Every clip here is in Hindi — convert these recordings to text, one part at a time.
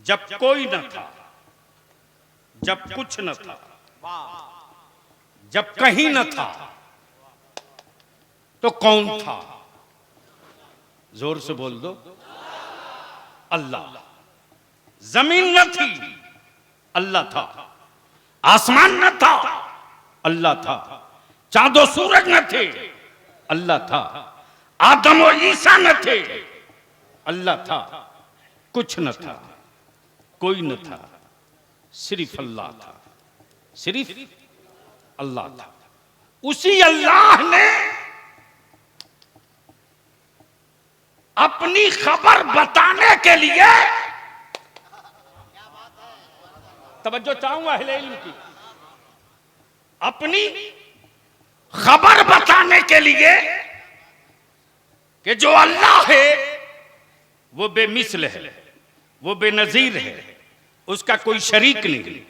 जब कोई न था, जब कुछ न था, जब कहीं न था, तो कौन था? जोर से बोल दो, अल्लाह। जमीन न थी, अल्लाह था। आसमान न था, अल्लाह था। चांदो सूरज न थे, अल्लाह था। आदम और ईसा न थे, अल्लाह था। कुछ न था, कोई न था, सिर्फ अल्लाह था, सिर्फ अल्लाह था। उसी अल्लाह ने अपनी खबर बताने के लिए, तवज्जो चाहूंगा अहले इल्म की, अपनी खबर बताने के लिए कि जो अल्लाह है वो बेमिसल है, वो बेनजीर है, उसका कोई शरीक नहीं,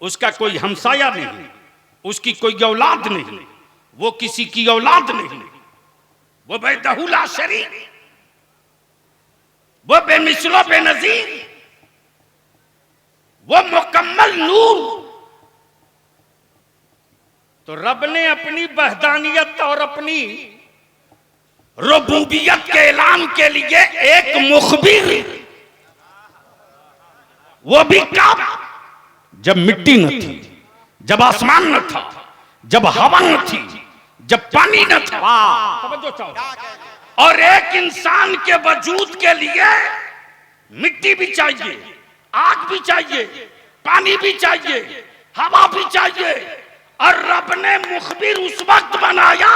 उसका कोई हमसाया नहीं, उसकी कोई औलाद नहीं, वो किसी की औलाद नहीं, वो बेदहुला शरीक, वो बेमिसलो बेनजीर, वो मुकम्मल नूर। तो रब ने अपनी वहदानियत और अपनी रुबूबियत के ऐलान के लिए एक मुखबिर, वो भी कब? जब मिट्टी न थी, जब आसमान न था, जब हवा न थी, जब पानी न था। तवज्जो चाहो। और एक इंसान के वजूद के लिए मिट्टी भी चाहिए, आग भी चाहिए, पानी भी चाहिए, हवा भी चाहिए। और रब ने मुखबिर उस वक्त बनाया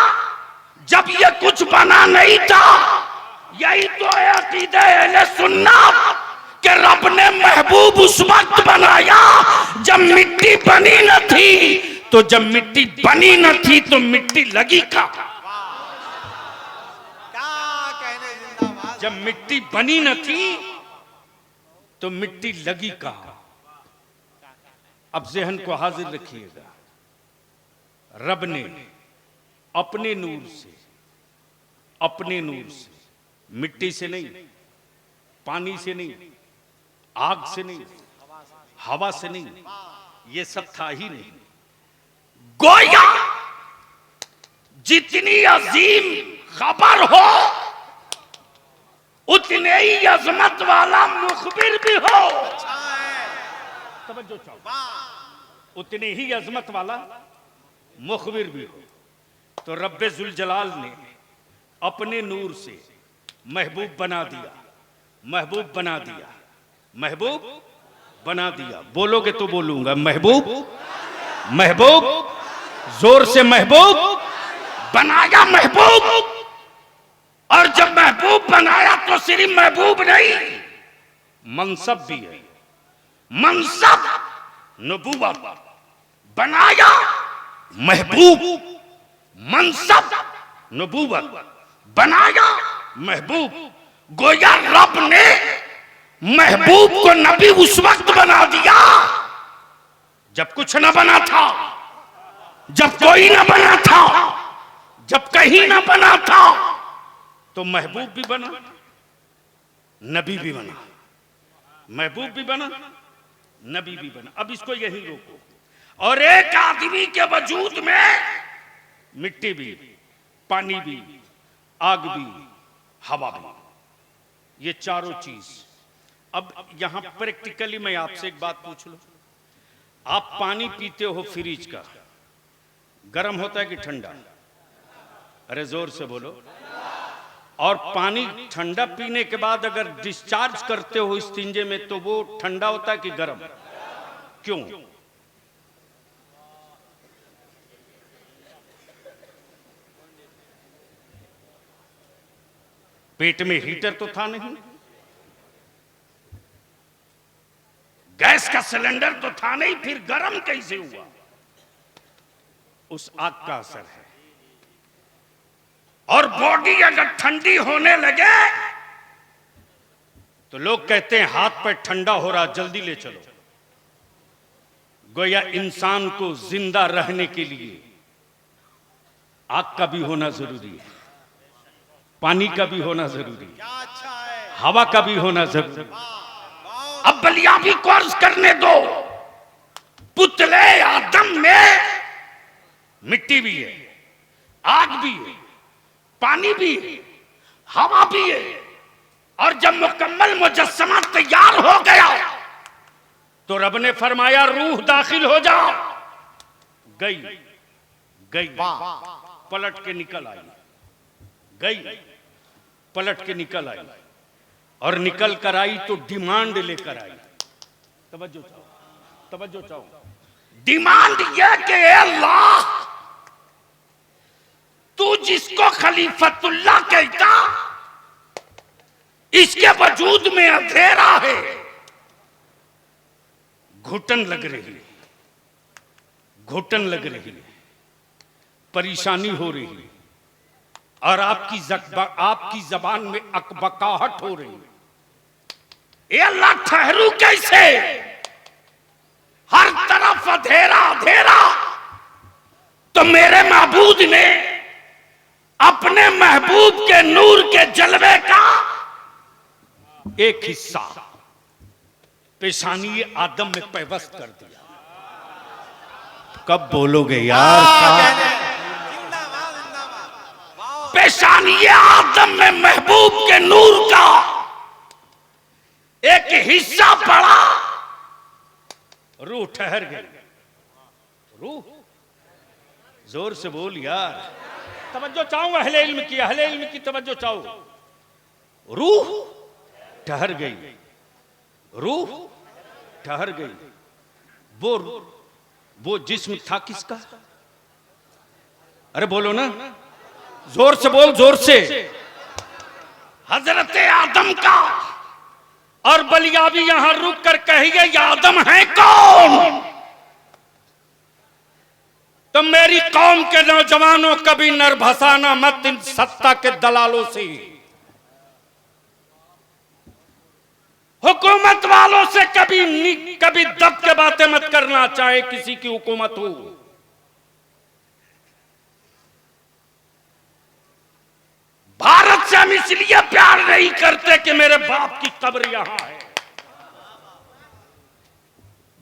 जब ये कुछ बना नहीं था। यही तो है अकीदे अहले सुन्नत कि रब ने महबूब उस वक्त बनाया जब मिट्टी बनी न थी। तो जब मिट्टी बनी न थी तो मिट्टी लगी कहां? जब मिट्टी बनी न थी तो मिट्टी लगी कहां? अब ज़हन को हाजिर रखिएगा। रब ने अपने नूर से, अपने नूर से, मिट्टी से नहीं, पानी से नहीं, आग से नहीं, हवा से नहीं, ये सब था ही नहीं। गोया जितनी अजीम खबर हो उतने ही अजमत वाला मुखबिर भी हो। तवज्जो चाहो। उतने ही अजमत वाला मुखबिर भी हो। तो रब्बे जुल जलाल ने अपने नूर से महबूब बना दिया, महबूब बना दिया, महबूब बना दिया। बोलोगे तो बोलूंगा, महबूब, महबूब, जोर से महबूब बनाया, महबूब। और जब महबूब बनाया तो सिर्फ महबूब नहीं, मनसब भी है। मनसब नबूवत बनाया, महबूब, मनसब नबूवत बनाया, महबूब। गोया रब ने महबूब को नबी उस वक्त बना दिया जब कुछ न बना था, जब कोई न बना था, जब कहीं न बना था। तो महबूब भी बना, नबी भी बना, महबूब भी बना, नबी भी बना। अब इसको यही रोको। और एक आदमी के वजूद में मिट्टी भी, पानी भी, आग भी, हवा भी, ये चारों चीज। अब यहां प्रैक्टिकली मैं आपसे एक बात पूछ लूं। आप पानी पीते हो फ्रिज का, गर्म होता है कि ठंडा? अरे जोर से बोलो। और पानी ठंडा पीने के बाद अगर डिस्चार्ज करते हो इस्तिंजे में तो वो ठंडा होता है कि गर्म? क्यों? पेट में हीटर तो था नहीं, गैस का सिलेंडर तो था नहीं, फिर गर्म कैसे हुआ? उस आग का असर है। और बॉडी अगर ठंडी होने लगे तो लोग कहते हैं हाथ पैर ठंडा हो रहा, जल्दी ले चलो। गोया इंसान को जिंदा रहने के लिए आग का भी होना जरूरी है, पानी का भी होना जरूरी है, हवा का भी होना जरूरी है। अब बलियाबी को अर्ज करने दो। पुतले आदम में मिट्टी भी है, आग भी है, पानी भी है, हवा भी है, और जब मुकम्मल मुजस्समा तैयार हो गया तो रब ने फरमाया रूह दाखिल हो जाओ। गई गई पलट के निकल आई, गई पलट के निकल आई, और निकल कर आई तो डिमांड लेकर आई। तवज्जो चाहो, तवज्जो चाहो। डिमांड यह कि अल्लाह, तू जिसको खलीफतुल्लाह कहता, इसके वजूद में अंधेरा है, घुटन लग रही है, घुटन लग रही है, परेशानी हो रही है, और आपकी जबान में अकबकाहट हो रही है। ए अल्लाह, ठहरू कैसे? हर तरफ अंधेरा अंधेरा। तो मेरे महबूब ने अपने महबूब के नूर के जलवे का एक हिस्सा पेशानी आदम में पैवस्त कर दिया। कब बोलोगे यार? पेशानी आदम में महबूब के नूर का एक हिस्सा पड़ा, रूह ठहर गई। रूह, जोर से बोल यार, तवज्जो चाहूं अहले इल्म की तवज्जो चाहूं। रूह ठहर गई, रूह ठहर गई। वो जिस्म था किसका? अरे बोलो ना, जोर से बोल, जोर से। हजरत आदम का। और बलियाबी यहां रुक कर कहिए ये आदम है कौन? तो मेरी कौम के नौजवानों, कभी नरभसाना मत इन सत्ता के दलालों से, हुकूमत वालों से कभी दब के बातें मत करना, चाहे किसी की हुकूमत हो। भारत से हम इसलिए प्यार नहीं करते कि मेरे बाप की कब्र यहां है।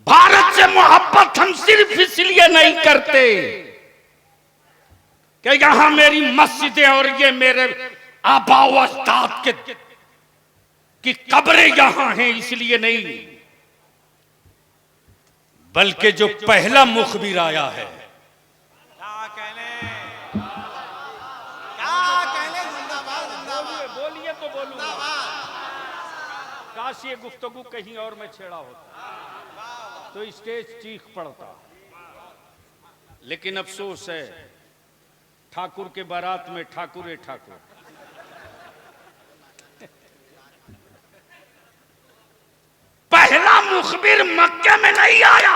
भारत से मोहब्बत हम सिर्फ इसलिए नहीं करते कि यहां मेरी मस्जिदें और ये मेरे आबा व अजदाद की कब्रें यहां हैं, इसलिए नहीं, बल्कि जो पहला मुखबिर आया है, बोलिए तो बोलूंगा। काश ये गुफ्तगू कहीं और में छेड़ा होता तो स्टेज चीख पड़ता, लेकिन अफसोस है ठाकुर के बारात में ठाकुर ठाकुर। पहला मुखबिर मक्के में नहीं आया,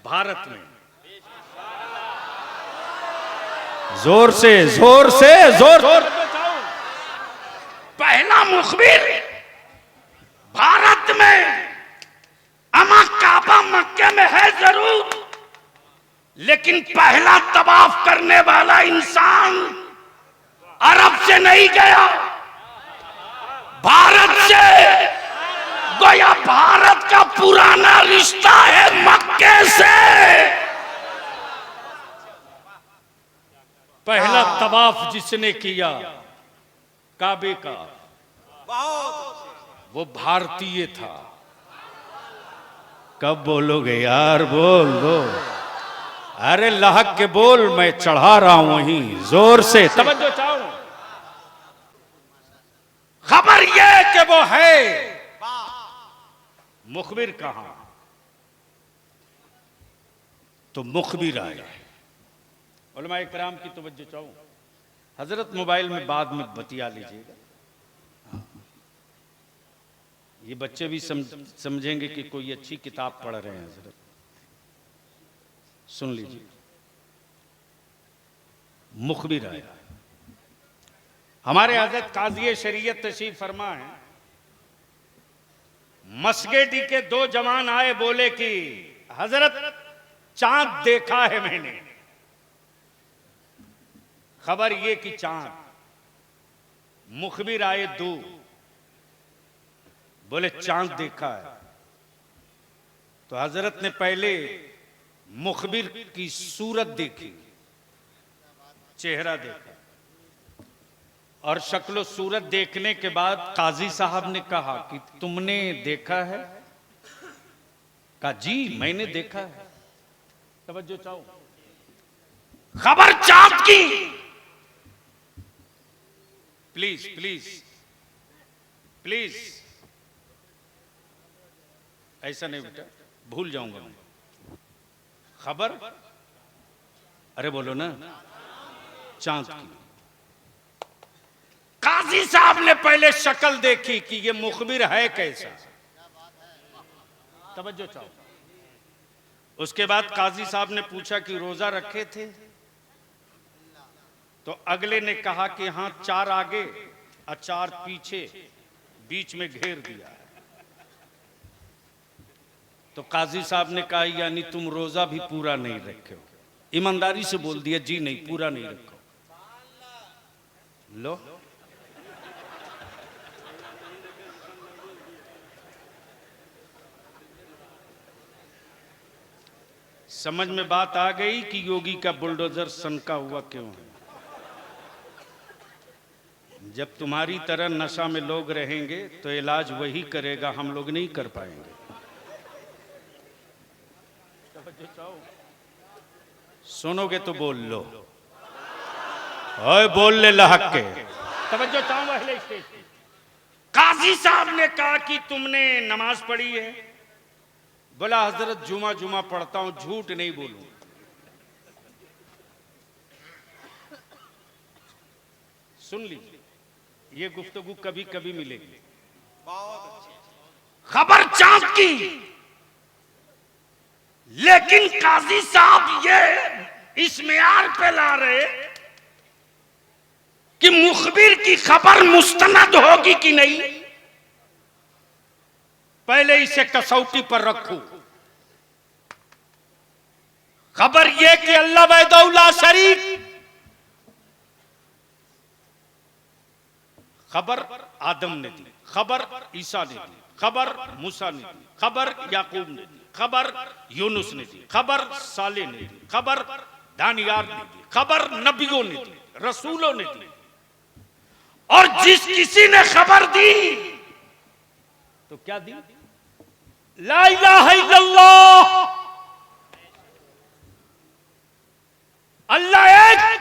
भारत में। जोर से जोर से जोर। पहला मुखबिर भारत में। अमा काबा मक्के में है जरूर, लेकिन पहला तवाफ करने वाला इंसान अरब से नहीं गया, भारत से। गोया भारत का पुराना रिश्ता है मक्के से। पहला तवाफ जिसने किया काबे का, वो भारतीय था। कब बोलोगे यार? बोल दो। अरे लहक के बोल, मैं चढ़ा रहा हूं वहीं, जोर से तवज्जो चाहूं। खबर यह कि वो है, मुखबिर कहां? तो मुखबिर आया। उलमा इकराम की तवज्जो चाहूं। हजरत मोबाइल में बाद में बतिया लीजिएगा, ये बच्चे भी समझेंगे कि कोई अच्छी किताब पढ़ रहे हैं। हजरत सुन लीजिए, मुखबिर आया। हमारे हजरत काजी शरीयत तशरीफ फरमा है, मस्केडी के दो जवान आए, बोले कि हजरत चांद देखा है मैंने। खबर ये कि चांद। मुखबिर आए दो, बोले चांद देखा है। तो हजरत ने पहले मुखबिर की सूरत देखी, चेहरा देखा, और शक्लो सूरत देखने के बाद काजी साहब ने कहा कि तुमने देखा है? कहा जी मैंने देखा है। तवज्जो चाहो, खबर चांद की। प्लीज प्लीज प्लीज, ऐसा नहीं बेटा, भूल जाऊंगा मैं। खबर, अरे बोलो ना, चांद की। काजी साहब ने पहले शक्ल देखी कि ये मुखबिर है कैसा। तवज्जो चाहो। उसके बाद काजी साहब ने पूछा कि रोजा रखे थे? तो अगले ने कहा कि हाँ, 4 आगे और 4 पीछे, बीच में घेर दिया है। तो काजी साहब ने कहा यानी तुम रोजा भी पूरा नहीं रखे हो? ईमानदारी से बोल दिया जी नहीं, पूरा नहीं रखो। लो, समझ में बात आ गई कि योगी का बुलडोजर सनका हुआ क्यों है। जब तुम्हारी तरह नशा में लोग रहेंगे तो इलाज वही करेगा, हम लोग नहीं कर पाएंगे। सुनोगे तो बोल लो, ओए बोल ले लहक के। तवज्जो चाहूं अहले स्टेज पे। काजी साहब ने कहा कि तुमने नमाज पढ़ी है? बोला हजरत जुमा जुमा पढ़ता हूं, झूठ नहीं बोलूं। सुन लीजिए, ये गुफ्तगू कभी कभी मिलेगी। खबर चांद की, लेकिन काजी साहब ये इस मेयार पे ला रहे कि मुखबिर की खबर मुस्तनद होगी कि नहीं, पहले इसे कसौटी पर रखो। खबर यह कि अल्लाह वहदहु शरीक, खबर आदम ने दी, खबर ईसा ने दी, खबर मूसा ने दी, खबर याकूब ने दी, खबर यूनुस ने दी, खबर साले ने दी, खबर दानियार ने दी, खबर नबियों ने दी, रसूलों ने दी। और जिस किसी ने खबर दी तो क्या दी? ला इलाहा इल्लल्लाह, अल्लाह एक,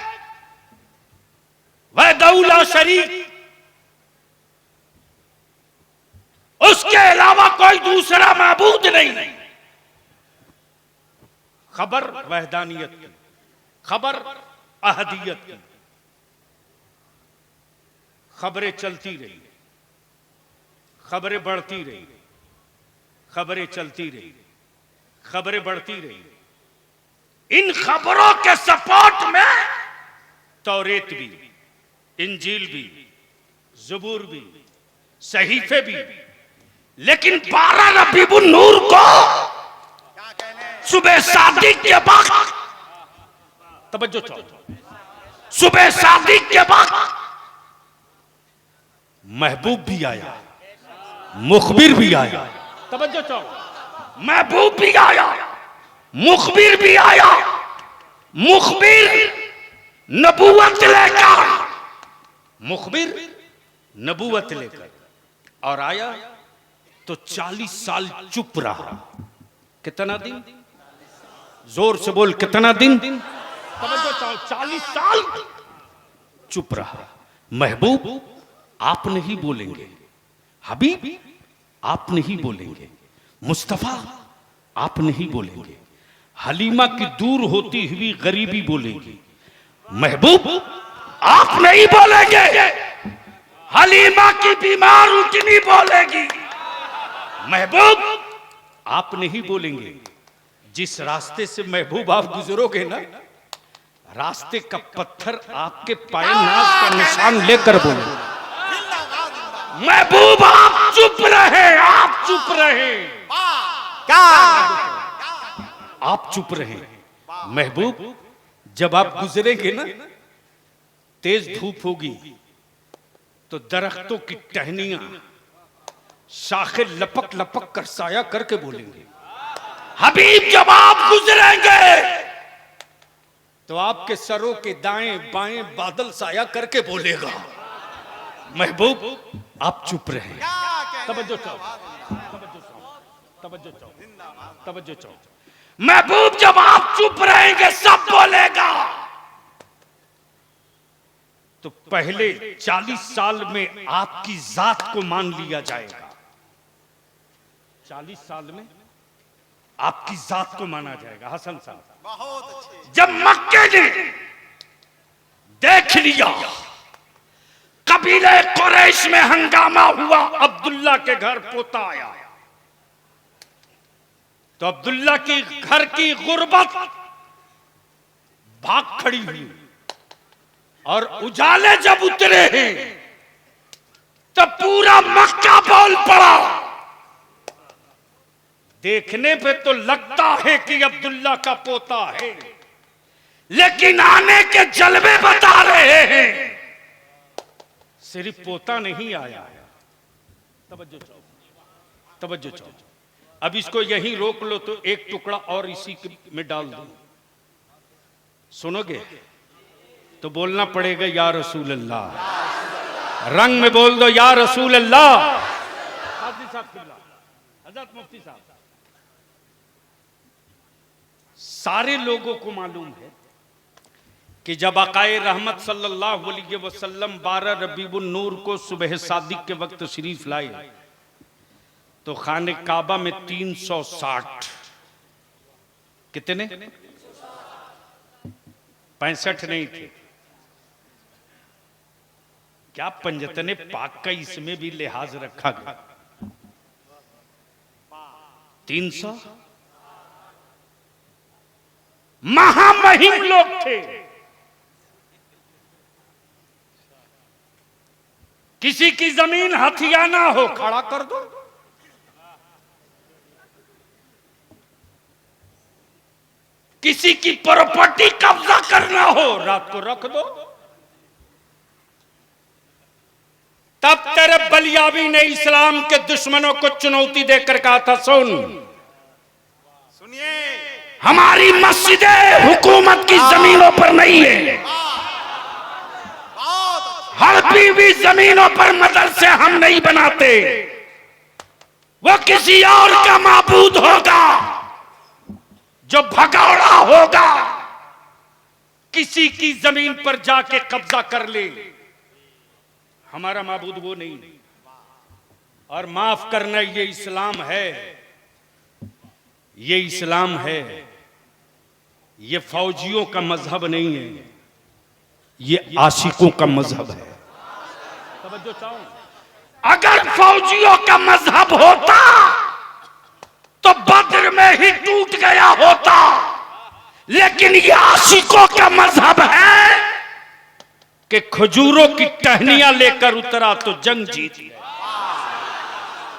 वहदहु ला शरीक, उसके अलावा कोई दूसरा माबूद नहीं। खबर वहदानियत की, खबर अहदियत की। खबरें चलती रही, खबरें बढ़ती रही, खबरें चलती रही, खबरें बढ़ती रही। इन खबरों के सपोर्ट में तौरेत भी, इंजील भी, ज़बूर भी, सहीफे भी। लेकिन 12 रबीउन नूर को सुबह सादिक के वक्त, तवज्जो चाहो, सुबह सादिक के वक्त महबूब भी आया, मुखबिर भी आया। तवज्जो चाहो, महबूब भी आया, मुखबिर भी आया। मुखबिर नबूवत लेकर, मुखबिर नबूवत लेकर, और आया तो 40 साल चुप रहा। कितना दिन? जोर से बोल, कितना दिन? तवज्जो चाहो, 40 साल चुप रहा। महबूब आप नहीं बोलेंगे, हबीब आप नहीं बोलेंगे, मुस्तफा आप नहीं बोलेंगे, हलीमा की दूर होती हुई गरीबी बोलेगी। महबूब आप नहीं बोलेंगे, हलीमा की बीमार उठनी बोलेगी। महबूब आप नहीं बोलेंगे। जिस रास्ते से महबूब आप गुजरोगे ना, रास्ते का पत्थर आपके पाए नाज का निशान लेकर बोले। महबूब आप चुप रहे, आप चुप रहे, क्या आप चुप रहे। महबूब जब आप गुजरेंगे ना, तेज धूप होगी तो दरख्तों की टहनियां शाखे लपक लपक कर साया करके बोलेंगे, हबीब जब आप गुजरेंगे तो आपके सरों के दाएं बाएं बादल साया करके बोलेगा। महबूब आप चुप रहे। तवज्जो चाहो, तवज्जो चाहो, तवज्जो चाहो, तवज्जो चाहो। महबूब जब आप चुप रहेंगे सब बोलेगा। तो पहले 40 साल में आपकी जात को मान लिया जाएगा। 40 साल में आपकी जात को माना जाएगा। हसन साहब, बहुत अच्छे। जब मक्के ने देख लिया कबीले कुरैश में हंगामा हुआ, अब्दुल्ला के घर पोता आया, तो अब्दुल्ला की घर की गुर्बत भाग खड़ी हुई और उजाले जब उतरे हैं तब पूरा मक्का बोल पड़ा। देखने पे तो लगता है कि अब्दुल्ला का पोता है, लेकिन आने के जलवे बता रहे हैं सिर्फ पोता नहीं आया है। तवज्जो चाहो, तवज्जो चाहो। अब इसको यहीं रोक लो तो एक टुकड़ा और इसी में डाल दो। सुनोगे तो बोलना पड़ेगा या रसूल अल्लाह। रंग में बोल दो या रसूल अल्लाह। काजी साहब किबला, हजरत मुफ्ती साहब, सारे लोगों को मालूम है कि जब आकाए रहमत सल्लल्लाहु अलैहि वसल्लम 12 रबीउन नूर को सुबह सादिक के वक्त शरीफ लाए तो खाने काबा में 360, कितने, 65 नहीं थे क्या? पंजतने पाक का इसमें भी लिहाज रखा गया। 300 महामहिम लोग थे। किसी की जमीन हथियाना हो खड़ा कर दो, किसी की प्रॉपर्टी कब्जा करना हो रात को रख दो। तब तेरे बलियावी ने इस्लाम के दुश्मनों को चुनौती देकर कहा था, सुनिए हमारी मस्जिदें हुकूमत की जमीनों पर नहीं है, हड़पी हुई जमीनों पर मदरसे हम नहीं बनाते, वो किसी और का माबूद होगा जो भगौड़ा होगा, किसी की जमीन पर जाके कब्जा कर ले, हमारा माबूद वो नहीं। और माफ करना, ये इस्लाम है, ये इस्लाम है, ये फौजियों का मजहब नहीं है, ये आशिकों का मजहब है। तवज्जो चाहो। अगर फौजियों का मजहब होता तो बद्र में ही टूट गया होता, लेकिन ये आशिकों का मजहब है कि खजूरों की टहनियां लेकर उतरा तो जंग जीत लिया।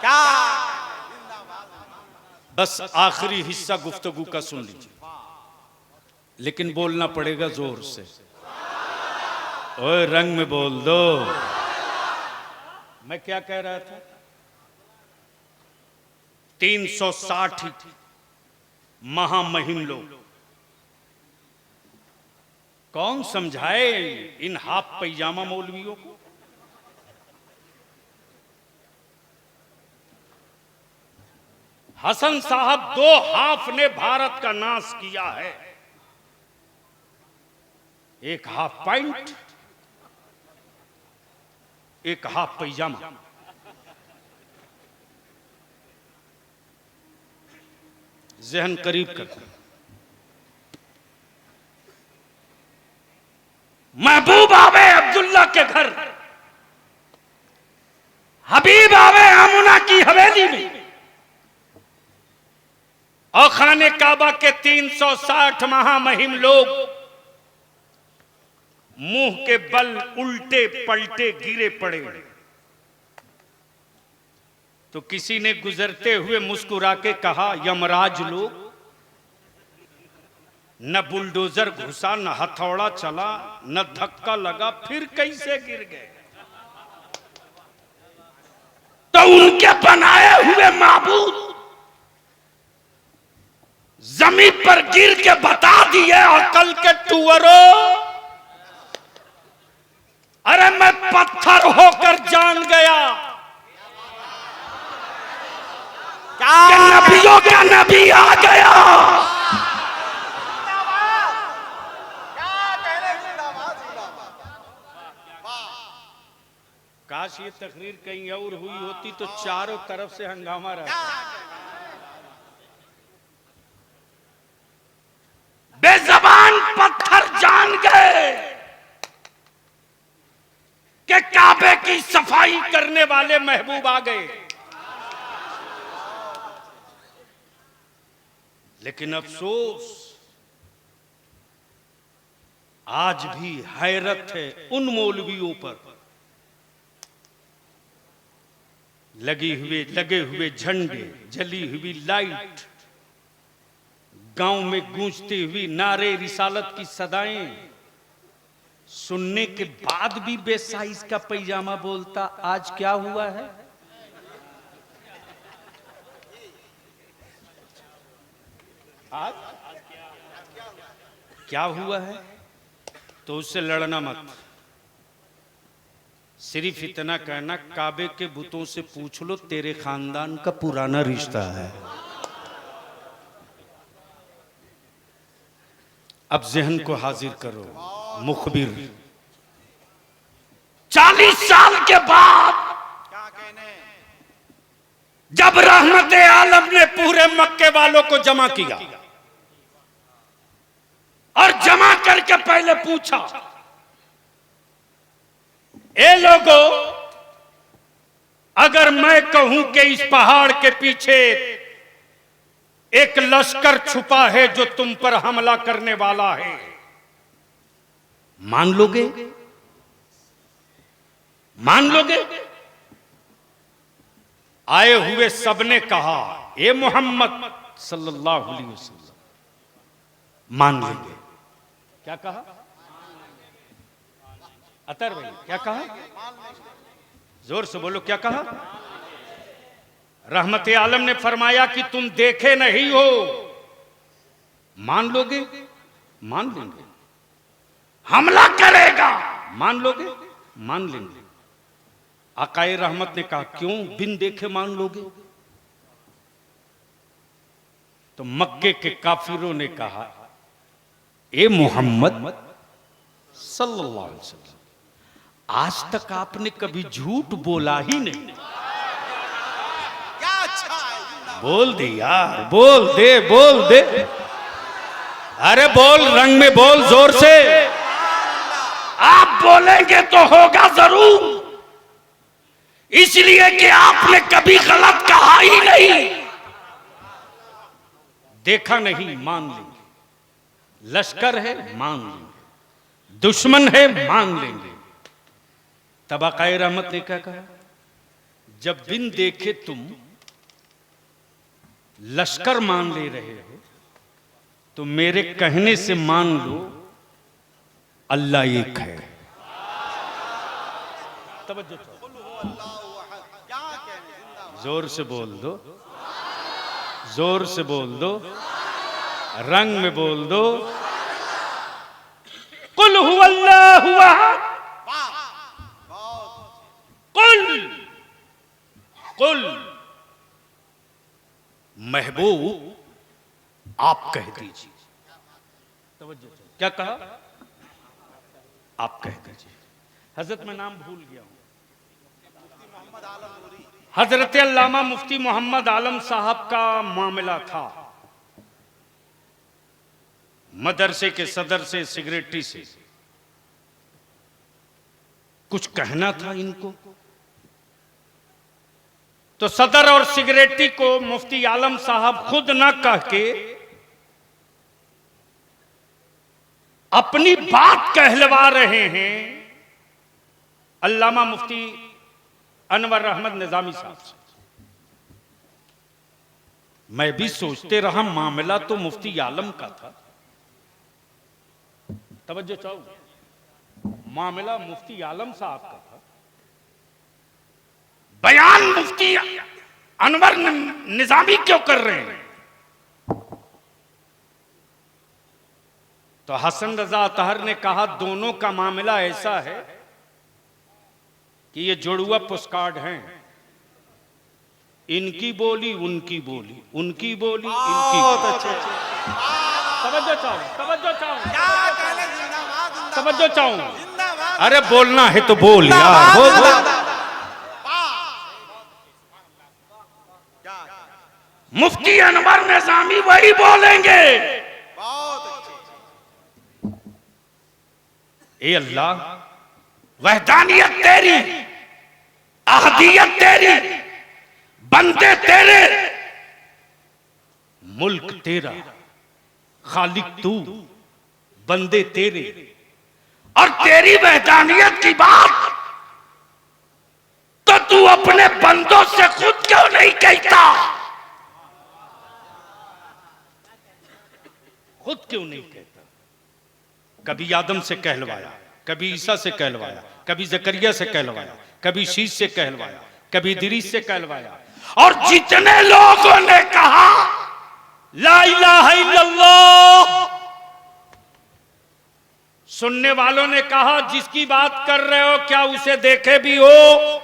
क्या? बस आखिरी हिस्सा गुफ्तगू का सुन लीजिए, लेकिन बोलना पड़ेगा जोर से। ओए रंग में बोल दो। मैं क्या कह रहा था? 360 महामहिम लोग। कौन समझाए इन हाफ पैजामा मौलवियों को? हसन साहब 2 हाफ ने भारत का नाश किया है, एक हाफ पैंट, एक हाफ पैजामा। जहन करीब कर। महबूब आवे अब्दुल्ला के घर, हबीब आवे आमुना की हवेली में, और खाने काबा के 360 महामहिम लोग मुंह के बल उल्टे पलटे गिरे पड़े। तो किसी ने गुजरते हुए मुस्कुरा के कहा, यमराज लोग, न बुलडोजर घुसा, न हथौड़ा चला, न धक्का लगा, फिर कैसे गिर गए? तो उनके बनाए हुए माबूद जमीन पर गिर के बता दिए अकल के टूअरों, अरे मैं पत्थर होकर जान गया कि नबियों का नबी आ गया। काश ये तकरीर कहीं और हुई होती तो चारों तरफ से हंगामा रहता। बेज़बान पत्थर जान गए कि काबे की सफाई करने वाले महबूब आ गए। लेकिन अफसोस आज भी हैरत है उन मौलवियों पर, लगे हुए झंडे, जली हुई लाइट, गांव में गूंजती हुई नारे रिसालत की सदाएं सुनने के बाद भी बेसाइज का पैजामा बोलता। आज क्या हुआ है? आज क्या हुआ है? तो उससे लड़ना मत, सिर्फ इतना कहना काबे के बुतों से पूछ लो, तेरे खानदान का पुराना रिश्ता है। अब जहन को हाजिर करो, मुखबिर 40 साल के बाद जब रहमत आलम ने पूरे मक्के वालों को जमा किया और जमा करके पहले पूछा, ए लोगों, अगर मैं कहूं कि इस पहाड़ के पीछे एक लश्कर छुपा है जो तुम पर हमला करने वाला है, मान लोगे? मान लोगे? आए हुए सबने कहा, ए मोहम्मद सल्लल्लाहु अलैहि वसल्लम, मान लेंगे। क्या कहा? अतर भाई क्या कहा? जोर से बोलो, क्या कहा? रहमत आलम ने फरमाया कि तुम देखे नहीं हो, मान लोगे? मान लेंगे। हमला करेगा, मान लोगे? मान लेंगे। आकाए रहमत ने कहा, क्यों बिन देखे मान लोगे? तो मक्के के काफिरों ने कहा, ए मोहम्मद सल्लल्लाहु अलैहि वसल्लम, आज तक आपने कभी झूठ बोला ही नहीं। बोल दे यार, बोल दे, बोल दे, अरे बोल, रंग में बोल, जोर से। आप बोलेंगे तो होगा जरूर, इसलिए कि आपने कभी गलत कहा ही नहीं। देखा नहीं, मान लेंगे। लश्कर है, मान लेंगे। दुश्मन है, मान लेंगे। तब आकाए रहमत ने क्या कहा? जब बिन देखे तुम लश्कर मान ले रहे हो तो मेरे कहने से मान लो अल्लाह एक है। तवज्जो, जोर से बोल दो, जोर से बोल दो, रंग में बोल दो, कुल हुवल्लाहु अहद, कुल कुल महबूब आप कह दीजिए। तवज्जो, क्या कहा? आप कह दीजिए। हजरत मैं नाम भूल गया हूं, हजरत अल्लामा मुफ्ती मोहम्मद आलम साहब का मामला था। मदरसे के सदर से, सिगरेटी से कुछ कहना था इनको, तो सदर और सिगरेटी को मुफ्ती आलम साहब खुद न कह के अपनी बात कहलवा रहे हैं अल्लामा मुफ्ती अनवर अहमद निजामी साहब से। मैं भी सोचते रहा मामला तो मुफ्ती आलम का था। तवज्जो चाहो, मामला मुफ्ती आलम साहब का था। बयान मुफ्ती अनवर निजामी क्यों कर रहे हैं? तो हसन रजा अतहर ने कहा दोनों का मामला ऐसा है कि ये जुड़वा पुस्कार्ड हैं, इनकी बोली उनकी बोली, उनकी बोली इनकी। बहुत अच्छे, तवज्जो चाहूं, तवज्जो चाहूं, तवज्जो चाहूं। अरे बोलना है तो बोल यार, बोल। मुफ्ती अनवर निजामी वही बोलेंगे। ए अल्लाह, वहदानियत तेरी, अहदियत तेरी, बंदे तेरे, मुल्क तेरा, खालिक तू, बंदे तेरे, और तेरी वहदानियत की बात तो तू अपने बंदों से खुद क्यों नहीं कहता? खुद क्यों नहीं कहता? कभी आदम से कहलवाया, कभी ईसा से कहलवाया, कभी जकरिया से कहलवाया, कभी शीश से कहलवाया, कभी इदरीस से कहलवाया, और जितने लोगों ने कहा ला इलाहा इल्लल्लाह, सुनने वालों ने कहा जिसकी बात कर रहे हो क्या उसे देखे भी हो?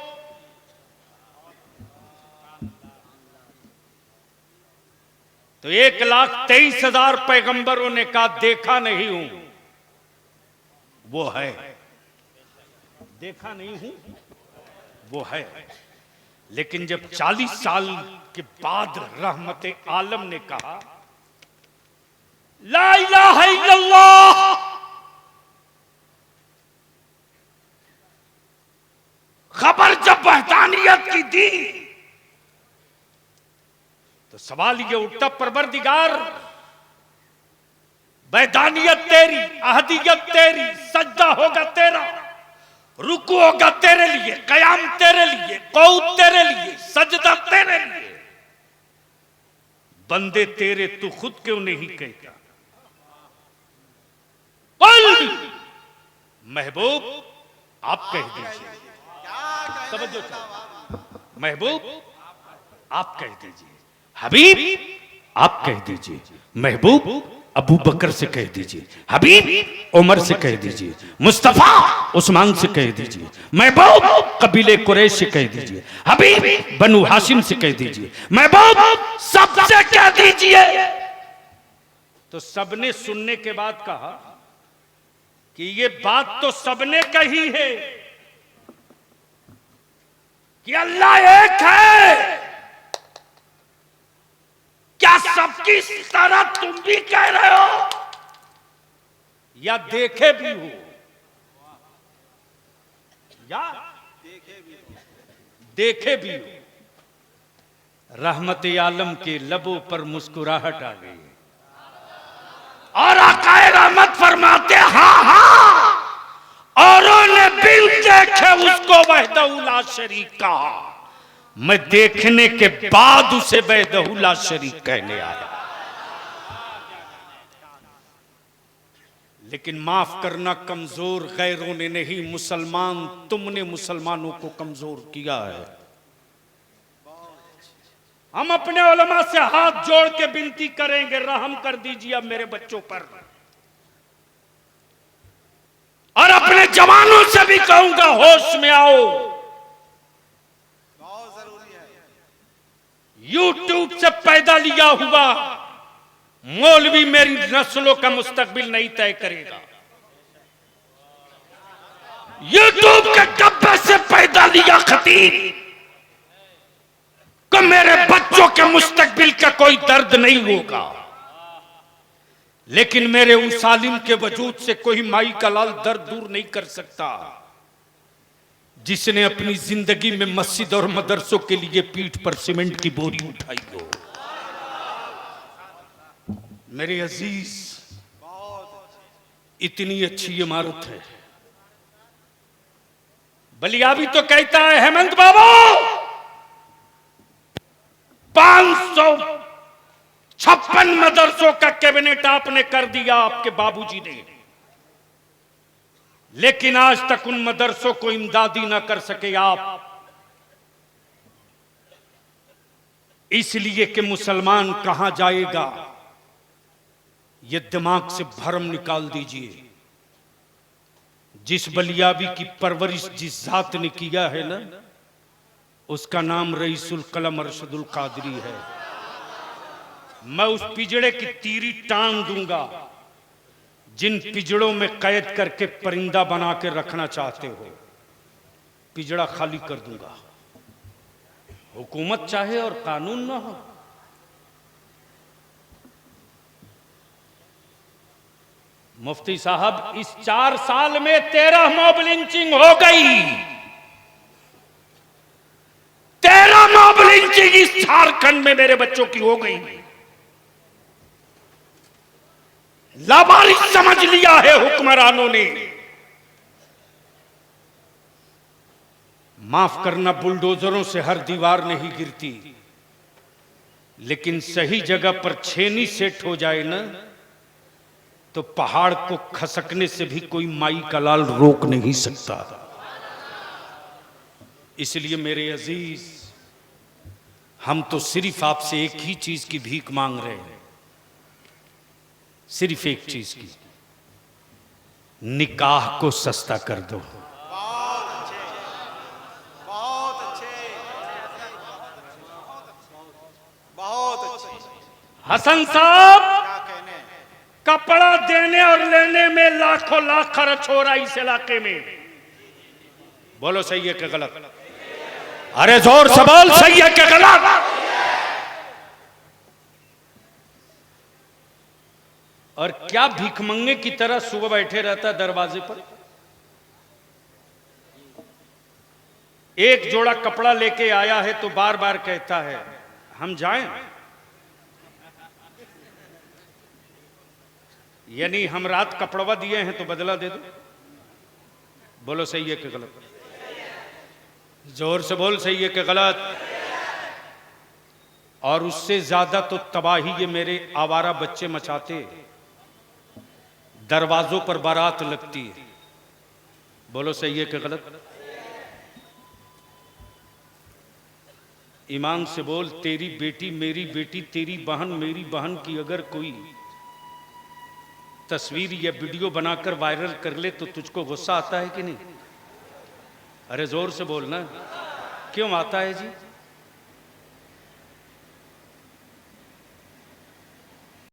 तो 1,23,000 पैगंबरों ने कहा देखा नहीं हूं, वो है। देखा नहीं हूं, वो है। लेकिन जब 40 साल के बाद रहमत आलम ने कहा ला इलाहा इल्लल्लाह, खबर जब वहदानियत की दी तो सवाल ये उठता, परवरदिगार वहदानियत तेरी, अहदियत तेरी, सजदा होगा तेरा, रुकू होगा तेरे लिए, कयाम तेरे लिए, कौद तेरे लिए, सजदा तेरे लिए, बंदे तेरे तू खुद क्यों नहीं कहता? कुल महबूब आप कह दीजिए, तवज्जो चाहो, महबूब आप कह दीजिए, हबीब आप कह दीजिए, महबूब अबू बकर से कह दीजिए, हबीब उमर से कह दीजिए, मुस्तफा उस्मान से कह दीजिए, महबूब कबीले कुरैश से कह दीजिए, हबीब बनु हाशिम से कह दीजिए, महबूब सबसे कह दीजिए। तो सबने सुनने के बाद कहा कि ये बात तो सबने कही है कि अल्लाह एक है, क्या सबकी तरह तुम भी कह रहे हो या देखे भी हो? या देखे भी हो? रहमत आलम के लबों पर मुस्कुराहट आ गई और आकाए रहमत फरमाते हाँ हाँ, औरों ने बिन देखे उसको वहदहू ला शरीक कहा, मैं देखने के बाद उसे वहदहू ला शरीक कहने आया। लेकिन माफ करना, कमजोर गैरों ने नहीं, मुसलमान तुमने मुसलमानों को कमजोर किया है। हम अपने उलमा से हाथ जोड़ के विनती करेंगे, रहम कर दीजिए अब मेरे बच्चों पर, और अपने जवानों से भी कहूंगा होश में आओ। यूट्यूब से पैदा लिया हुआ मौलवी मेरी नस्लों का मुस्तकबिल नहीं तय करेगा। यूट्यूब के डब्बे से पैदा लिया खतीब को मेरे बच्चों के मुस्तकबिल का कोई दर्द नहीं होगा। लेकिन मेरे उस आलिम के वजूद से कोई माई का लाल दर्द दूर नहीं कर सकता जिसने अपनी जिंदगी में मस्जिद और मदरसों के लिए पीठ पर सीमेंट की बोरी उठाई हो। मेरे अजीज, इतनी अच्छी इमारत है। बलियाबी तो कहता है हेमंत बाबू 556 मदरसों का कैबिनेट आपने कर दिया, आपके बाबूजी ने, लेकिन आज तक उन मदरसों को इमदादी ना कर सके आप। इसलिए कि मुसलमान कहां जाएगा, ये दिमाग से भरम निकाल दीजिए। जिस बलियाबी की परवरिश जिस जात ने किया है ना, उसका नाम रईसुल कलम अरशदुल कादरी है। मैं उस पिजड़े की तीरी टांग दूंगा जिन पिजड़ों में कैद करके परिंदा बना के रखना चाहते हो। पिजड़ा खाली कर दूंगा, हुकूमत चाहे और कानून ना हो। मुफ्ती साहब, इस 4 साल में 13 मॉब लिंचिंग हो गई। 13 मॉब लिंचिंग इस झारखंड में मेरे बच्चों की हो गई। लावारिस समझ लिया है हुक्मरानों ने। माफ करना, बुलडोजरों से हर दीवार नहीं गिरती, लेकिन सही जगह पर छेनी सेट हो जाए ना, तो पहाड़ को खसकने से भी कोई माई का लाल रोक नहीं सकता। इसलिए मेरे अजीज, हम तो सिर्फ आपसे एक ही चीज की भीख मांग रहे हैं, सिर्फ एक चीज की, निकाह को सस्ता कर दो। हसन साहब, कपड़ा देने और लेने में लाखों लाख खर्च हो रहा है इस इलाके में। बोलो सही है कि गलत? अरे जोर से बोल, सही है कि गलत? और क्या भिखमंगे की तरह सुबह बैठे रहता है दरवाजे पर। एक जोड़ा कपड़ा लेके आया है तो बार बार कहता है हम जाएं, यानी हम रात कपड़वा दिए हैं तो बदला दे दो। बोलो सही है कि गलत? जोर से बोल, सही है कि गलत? और उससे ज्यादा तो तबाही ये मेरे आवारा बच्चे मचाते, दरवाजों पर बारात लगती है। बोलो सही है कि गलत? ईमान से बोल, तेरी बेटी मेरी बेटी, तेरी बहन मेरी बहन की अगर कोई तस्वीर या वीडियो बनाकर वायरल कर ले तो तुझको गुस्सा आता है कि नहीं? अरे जोर से बोलना, क्यों आता है जी?